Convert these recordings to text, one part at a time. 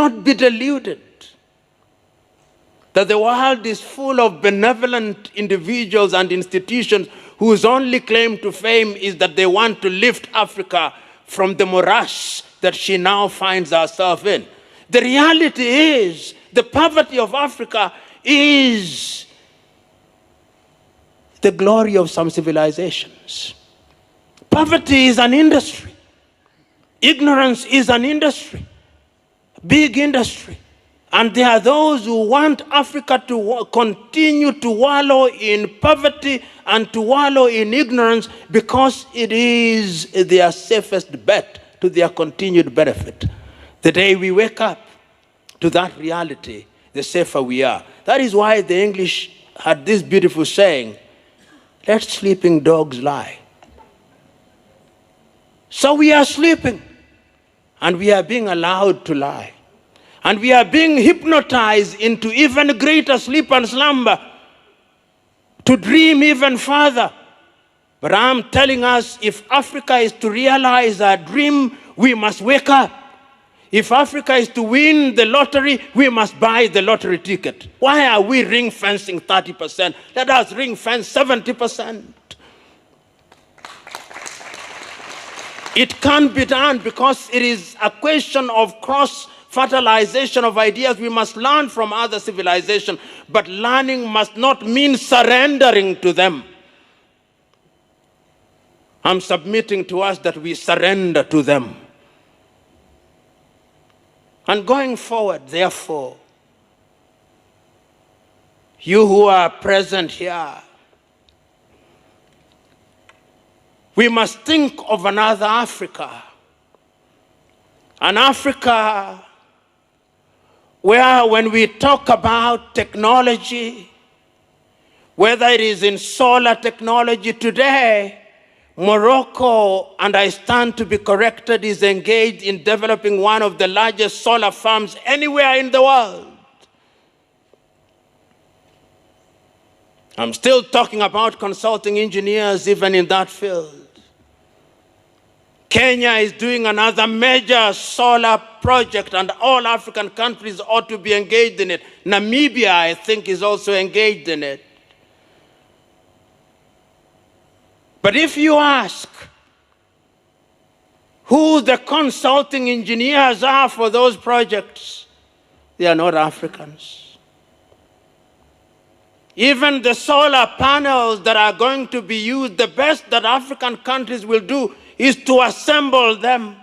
not be deluded that the world is full of benevolent individuals and institutions whose only claim to fame is that they want to lift Africa from the morass that she now finds herself in. The reality is, the poverty of Africa is the glory of some civilizations. Poverty is an industry. Ignorance is an industry, big industry. And there are those who want Africa to continue to wallow in poverty and to wallow in ignorance because it is their safest bet to their continued benefit. The day we wake up to that reality, the safer we are. That is why the English had this beautiful saying, let sleeping dogs lie. So we are sleeping, and we are being allowed to lie. And we are being hypnotized into even greater sleep and slumber, to dream even further. But I'm telling us, if Africa is to realize our dream, we must wake up. If Africa is to win the lottery, we must buy the lottery ticket. Why are we ring-fencing 30%? Let us ring-fence 70%. It can't be done because it is a question of cross-fertilization of ideas. We must learn from other civilizations, but learning must not mean surrendering to them. I'm submitting to us that we surrender to them. And going forward, therefore, you who are present here, we must think of another Africa. An Africa where when we talk about technology, whether it is in solar technology today, Morocco, and I stand to be corrected, is engaged in developing one of the largest solar farms anywhere in the world. I'm still talking about consulting engineers even in that field. Kenya is doing another major solar project, and all African countries ought to be engaged in it. Namibia, I think, is also engaged in it. But if you ask who the consulting engineers are for those projects, they are not Africans. Even the solar panels that are going to be used, the best that African countries will do is to assemble them.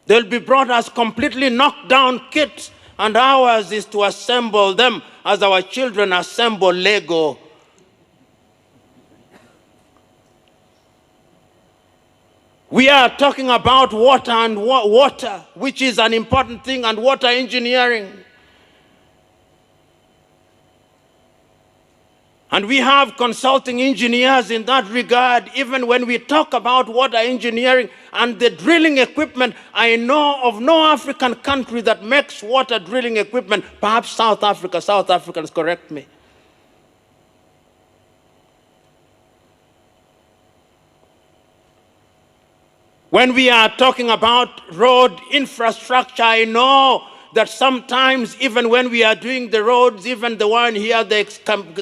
They'll be brought as completely knocked down kits, and ours is to assemble them as our children assemble Lego. We are talking about water and water, which is an important thing, and water engineering. And we have consulting engineers in that regard. Even when we talk about water engineering and the drilling equipment, I know of no African country that makes water drilling equipment. Perhaps South Africa. South Africans correct me. When we are talking about road infrastructure, I know that sometimes even when we are doing the roads, even the one here, the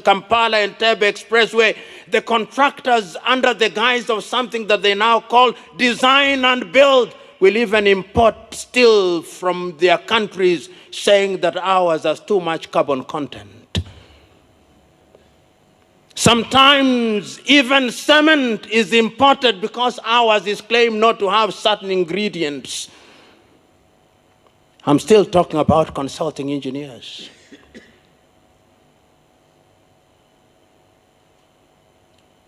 Kampala and Entebbe Expressway, the contractors, under the guise of something that they now call design and build, will even import steel from their countries, saying that ours has too much carbon content. Sometimes even cement is imported because ours is claimed not to have certain ingredients. I'm still talking about consulting engineers.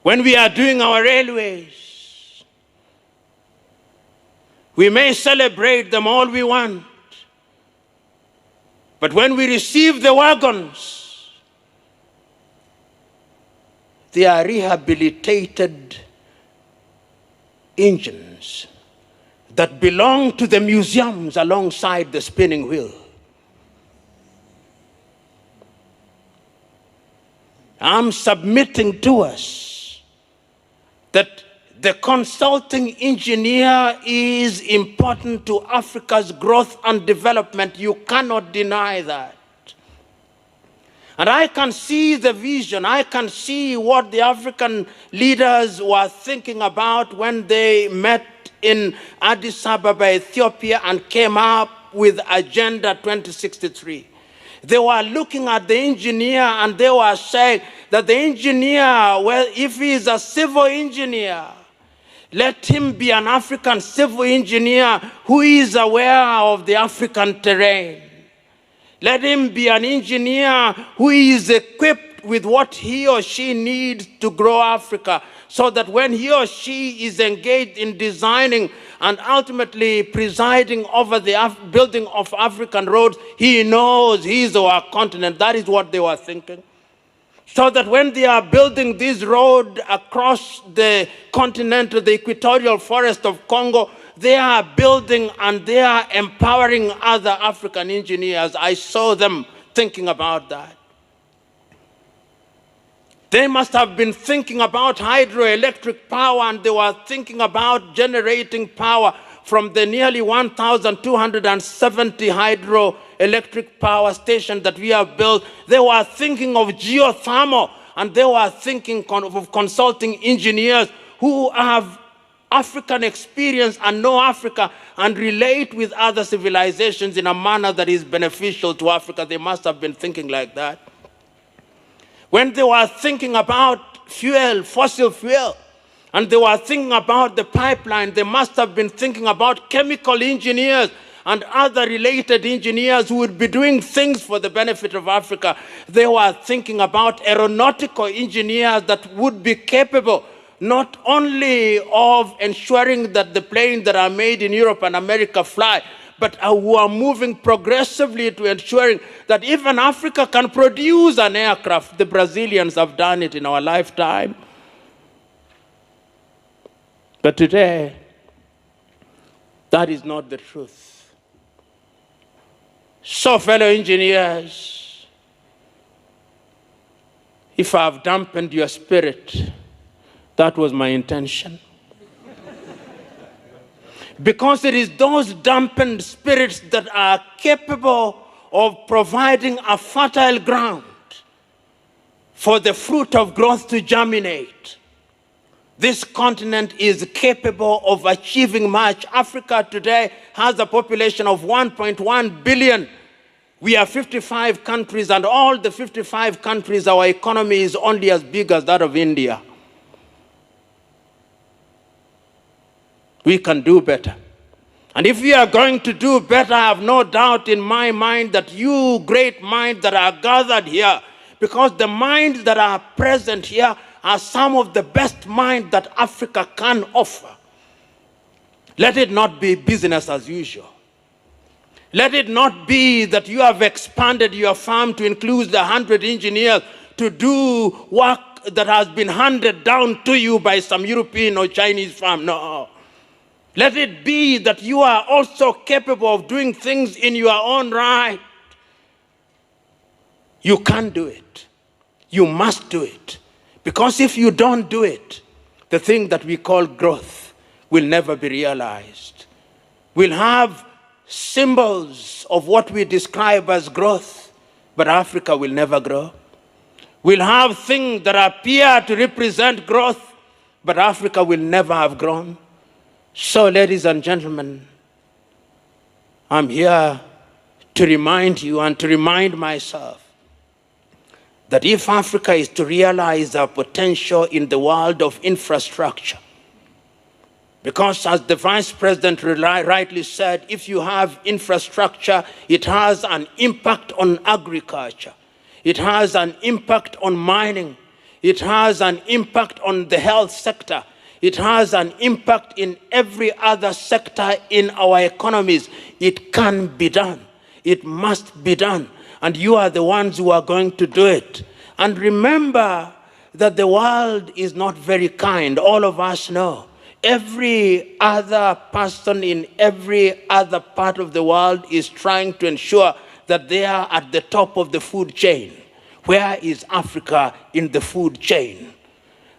When we are doing our railways, we may celebrate them all we want, but when we receive the wagons, they are rehabilitated engines that belong to the museums alongside the spinning wheel. I'm submitting to us that The consulting engineer is important to Africa's growth and development. You cannot deny that. And I can see the vision. I can see what the African leaders were thinking about when they met in Addis Ababa, Ethiopia, and came up with Agenda 2063. They were looking at the engineer and they were saying that the engineer, well, if he is a civil engineer, let him be an African civil engineer who is aware of the African terrain. Let him be an engineer who is equipped with what he or she needs to grow Africa, so that when he or she is engaged in designing and ultimately presiding over the building of African roads, he knows he is our continent. That is what they were thinking. So that when they are building this road across the continent to the equatorial forest of Congo, they are building and they are empowering other African engineers. I saw them thinking about that. They must have been thinking about hydroelectric power, and they were thinking about generating power from the nearly 1,270 hydroelectric power stations that we have built. They were thinking of geothermal, and they were thinking of consulting engineers who have African experience and know Africa and relate with other civilizations in a manner that is beneficial to Africa. They must have been thinking like that. When they were thinking about fuel, fossil fuel, and they were thinking about the pipeline, they must have been thinking about chemical engineers and other related engineers who would be doing things for the benefit of Africa. They were thinking about aeronautical engineers that would be capable not only of ensuring that the planes that are made in Europe and America fly, but who are moving progressively to ensuring that even Africa can produce an aircraft. The Brazilians have done it in our lifetime. But today, that is not the truth. So, fellow engineers, if I have dampened your spirit, that was my intention. Because it is those dampened spirits that are capable of providing a fertile ground for the fruit of growth to germinate. This continent is capable of achieving much. Africa today has a population of 1.1 billion. We are 55 countries, and all the 55 countries, our economy is only as big as that of India. We can do better. And if we are going to do better, I have no doubt in my mind that you great minds that are gathered here, because the minds that are present here are some of the best minds that Africa can offer. Let it not be business as usual. Let it not be that you have expanded your firm to include the 100 engineers to do work that has been handed down to you by some European or Chinese firm. No. Let it be that you are also capable of doing things in your own right. You can do it. You must do it. Because if you don't do it, the thing that we call growth will never be realized. We'll have symbols of what we describe as growth, but Africa will never grow. We'll have things that appear to represent growth, but Africa will never have grown. So, ladies and gentlemen, I'm here to remind you and to remind myself that if Africa is to realize our potential in the world of infrastructure, because as the Vice President rightly said, if you have infrastructure, it has an impact on agriculture. It has an impact on mining. It has an impact on the health sector. It has an impact in every other sector in our economies. It can be done. It must be done. And you are the ones who are going to do it. And remember that the world is not very kind. All of us know. Every other person in every other part of the world is trying to ensure that they are at the top of the food chain. Where is Africa in the food chain?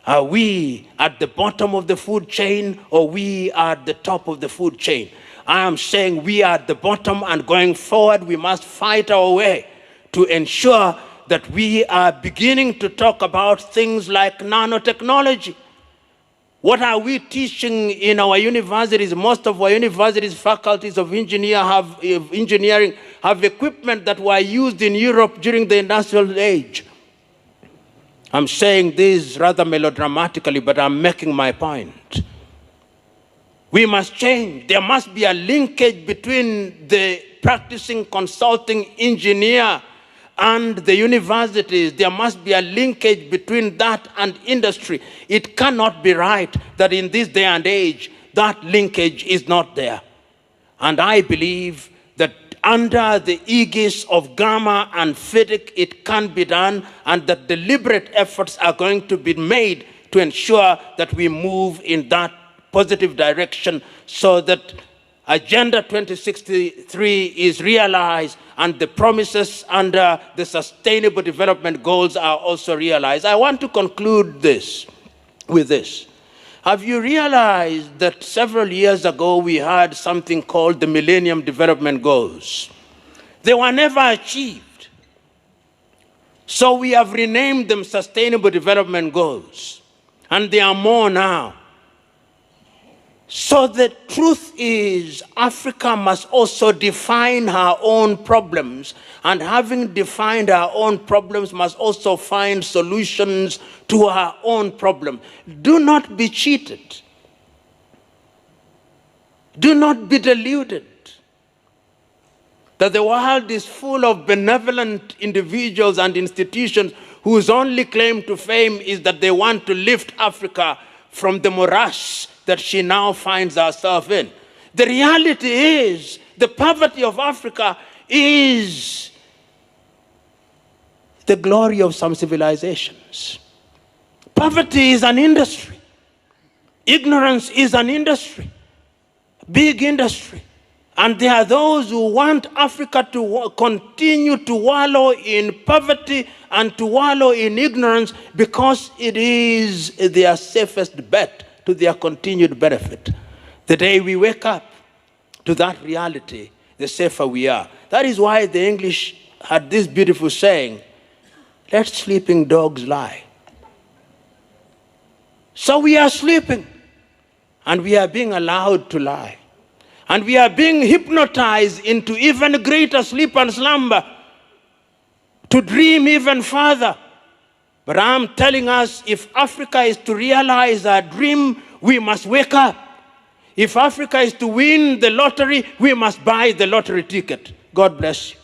Are we at the bottom of the food chain, or we are at the top of the food chain? I am saying we are at the bottom, and going forward, we must fight our way to ensure that we are beginning to talk about things like nanotechnology. What are we teaching in our universities? Most of our universities, faculties of engineering have equipment that were used in Europe during the industrial age. I'm saying this rather melodramatically, but I'm making my point. We must change. There must be a linkage between the practicing consulting engineer and the universities. There must be a linkage between that and industry. It cannot be right that in this day and age, that linkage is not there. And I believe that under the aegis of Gamma and FIDIC, it can be done, and that deliberate efforts are going to be made to ensure that we move in that positive direction, so that Agenda 2063 is realized and the promises under the Sustainable Development Goals are also realized. I want to conclude this with this. Have you realized that several years ago we had something called the Millennium Development Goals? They were never achieved. So we have renamed them Sustainable Development Goals, and there are more now. So the truth is, Africa must also define her own problems, and having defined her own problems, must also find solutions to her own problem. Do not be cheated. Do not be deluded that the world is full of benevolent individuals and institutions whose only claim to fame is that they want to lift Africa from the morass that she now finds herself in. The reality is, the poverty of Africa is the glory of some civilizations. Poverty is an industry. Ignorance is an industry, big industry. And there are those who want Africa to continue to wallow in poverty and to wallow in ignorance because it is their safest bet to their continued benefit. The day we wake up to that reality, the safer we are. That is why the English had this beautiful saying, let sleeping dogs lie. So we are sleeping, and we are being allowed to lie. And we are being hypnotized into even greater sleep and slumber, to dream even further. But I'm telling us, if Africa is to realize our dream, we must wake up. If Africa is to win the lottery, we must buy the lottery ticket. God bless you.